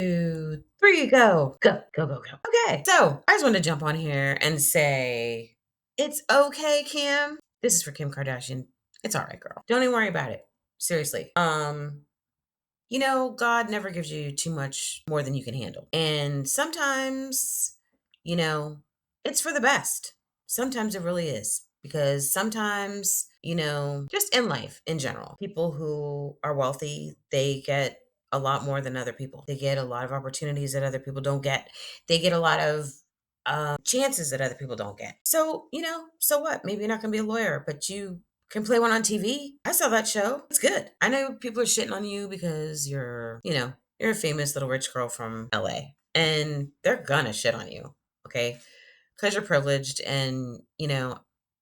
2, 3, go. Go, go, go, go. Okay. So I just wanted to jump on here and say, it's okay, Kim. This is for Kim Kardashian. It's all right, girl. Don't even worry about it. Seriously. God never gives you too much more than you can handle. And sometimes, you know, it's for the best. Sometimes it really is. Because sometimes, just in life in general, people who are wealthy, they get a lot more than other people. They get a lot of opportunities that other people don't get. They get a lot of chances that other people don't get. So, so what? Maybe you're not going to be a lawyer, but you can play one on TV. I saw that show. It's good. I know people are shitting on you because you're a famous little rich girl from LA, and they're gonna shit on you, okay? Because you're privileged and,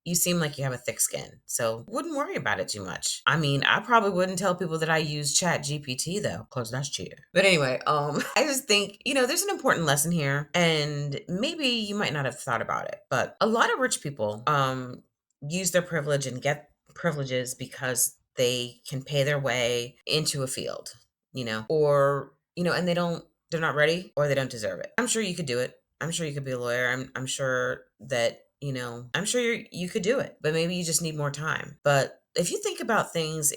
you seem like you have a thick skin. So wouldn't worry about it too much. I mean, I probably wouldn't tell people that I use Chat GPT though, because that's cheating. But anyway, I just think, there's an important lesson here. And maybe you might not have thought about it, but a lot of rich people use their privilege and get privileges because they can pay their way into a field, or, and they're not ready or they don't deserve it. I'm sure you could do it. I'm sure you could be a lawyer. I'm sure that, I'm sure you could do it, but maybe you just need more time. But if you think about things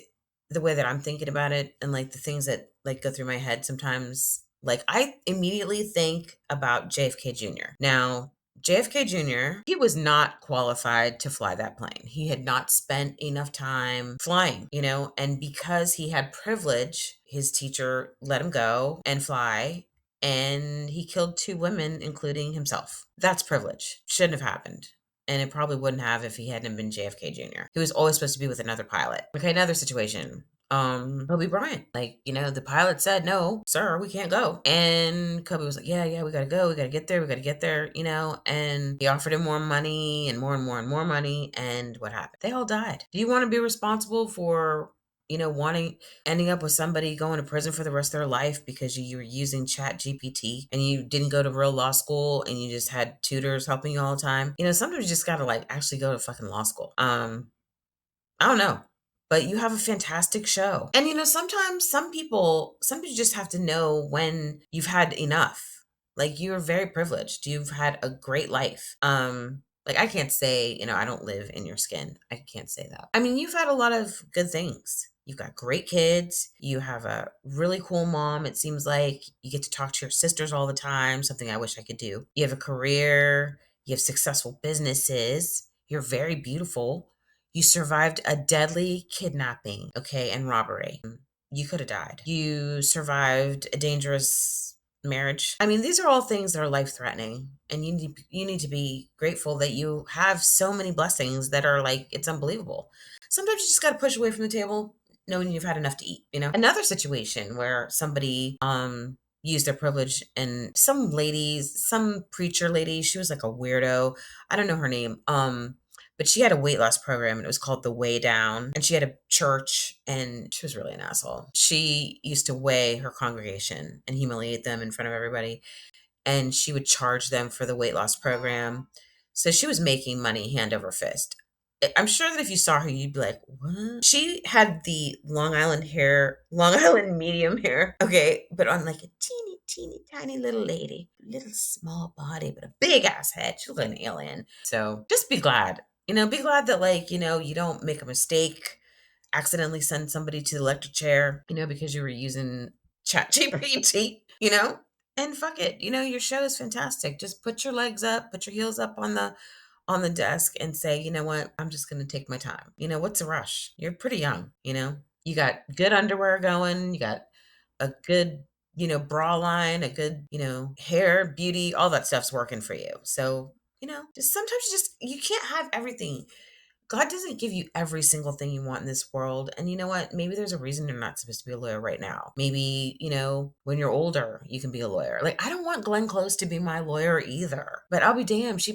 the way that I'm thinking about it and like the things that like go through my head sometimes, like I immediately think about JFK Jr. Now, JFK Jr., he was not qualified to fly that plane. He had not spent enough time flying, and because he had privilege, his teacher let him go and fly, and he killed 2 women, including himself. That's privilege. Shouldn't have happened. And it probably wouldn't have if he hadn't been JFK Jr. He was always supposed to be with another pilot. Okay, another situation. Kobe Bryant. Like, the pilot said, no, sir, we can't go. And Kobe was like, yeah, we gotta go. We gotta get there, and he offered him more money and more and more and more money. And what happened? They all died. Do you want to be responsible for, ending up with somebody going to prison for the rest of their life because you were using Chat GPT and you didn't go to real law school and you just had tutors helping you all the time? Sometimes you just gotta like actually go to fucking law school. I don't know, but you have a fantastic show. And sometimes some people just have to know when you've had enough. Like you're very privileged. You've had a great life. Like I can't say, I don't live in your skin. I can't say that. I mean, you've had a lot of good things. You've got great kids. You have a really cool mom. It seems like you get to talk to your sisters all the time, something I wish I could do. You have a career. You have successful businesses. You're very beautiful. You survived a deadly kidnapping, okay, and robbery. You could have died. You survived a dangerous marriage. I mean, these are all things that are life-threatening, and you need to be grateful that you have so many blessings that are like it's unbelievable. Sometimes you just got to push away from the table knowing you've had enough to eat, Another situation where somebody used their privilege, and some preacher lady, she was like a weirdo. I don't know her name. But she had a weight loss program and it was called The Way Down. And she had a church and she was really an asshole. She used to weigh her congregation and humiliate them in front of everybody. And she would charge them for the weight loss program. So she was making money hand over fist. I'm sure that if you saw her, you'd be like, what? She had the Long Island medium hair, okay, but on like a teeny, teeny, tiny little lady. Little small body, but a big ass head. She looked like an alien. So just be glad. Be glad that like, you don't make a mistake, accidentally send somebody to the electric chair, because you were using Chat GPT, and fuck it. Your show is fantastic. Just put your legs up, put your heels up on the desk and say, you know what, I'm just gonna take my time. What's the rush? You're pretty young, You got good underwear going, you got a good, bra line, a good, hair, beauty, all that stuff's working for you. So, just sometimes you can't have everything. God doesn't give you every single thing you want in this world. And you know what? Maybe there's a reason you're not supposed to be a lawyer right now. Maybe, when you're older, you can be a lawyer. Like, I don't want Glenn Close to be my lawyer either. But I'll be damned.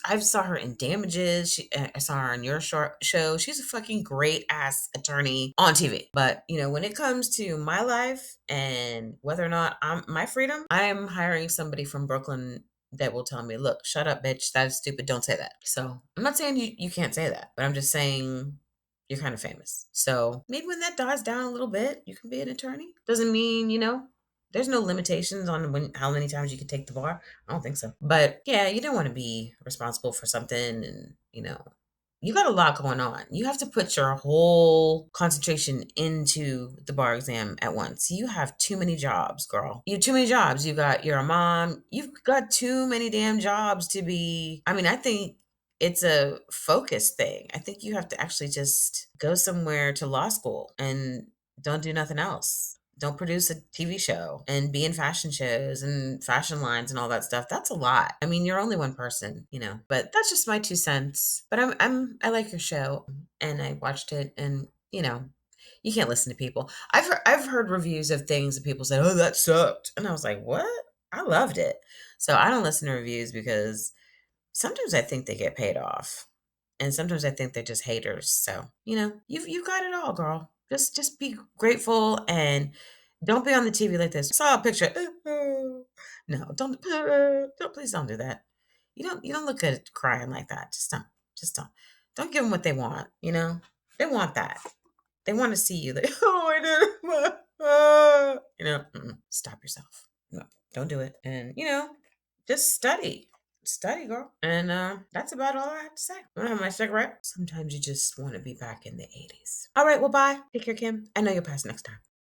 I saw her in Damages. I saw her on your show. She's a fucking great ass attorney on TV. But, when it comes to my life and whether or not my freedom, I am hiring somebody from Brooklyn that will tell me, look, shut up, bitch. That is stupid. Don't say that. So I'm not saying you can't say that, but I'm just saying you're kind of famous. So maybe when that dies down a little bit, you can be an attorney. Doesn't mean, There's no limitations on how many times you can take the bar. I don't think so. But yeah, you don't want to be responsible for something, and you got a lot going on. You have to put your whole concentration into the bar exam at once. You have too many jobs, girl. You have too many jobs. You're a mom. You've got too many damn jobs to be. I mean, I think it's a focus thing. I think you have to actually just go somewhere to law school and don't do nothing else. Don't produce a TV show and be in fashion shows and fashion lines and all that stuff. That's a lot. I mean, you're only one person, but that's just my 2 cents. But I like your show, and I watched it, and you can't listen to people. I've heard reviews of things that people say, "Oh, that sucked." And I was like, "What?" I loved it. So I don't listen to reviews because sometimes I think they get paid off, and sometimes I think they're just haters. So you've got it all, girl. Just be grateful, and don't be on the TV like this. I saw a picture. No, don't please don't do that. You don't look good crying like that. Just don't. Don't give them what they want. They want that. They want to see you. Like, oh, I did. Stop yourself. No, don't do it. And just study. Study, girl. And that's about all I have to say. I'm gonna have my cigarette. Sometimes you just want to be back in the 80s. All right, well, bye. Take care, Kim. I know you'll pass next time.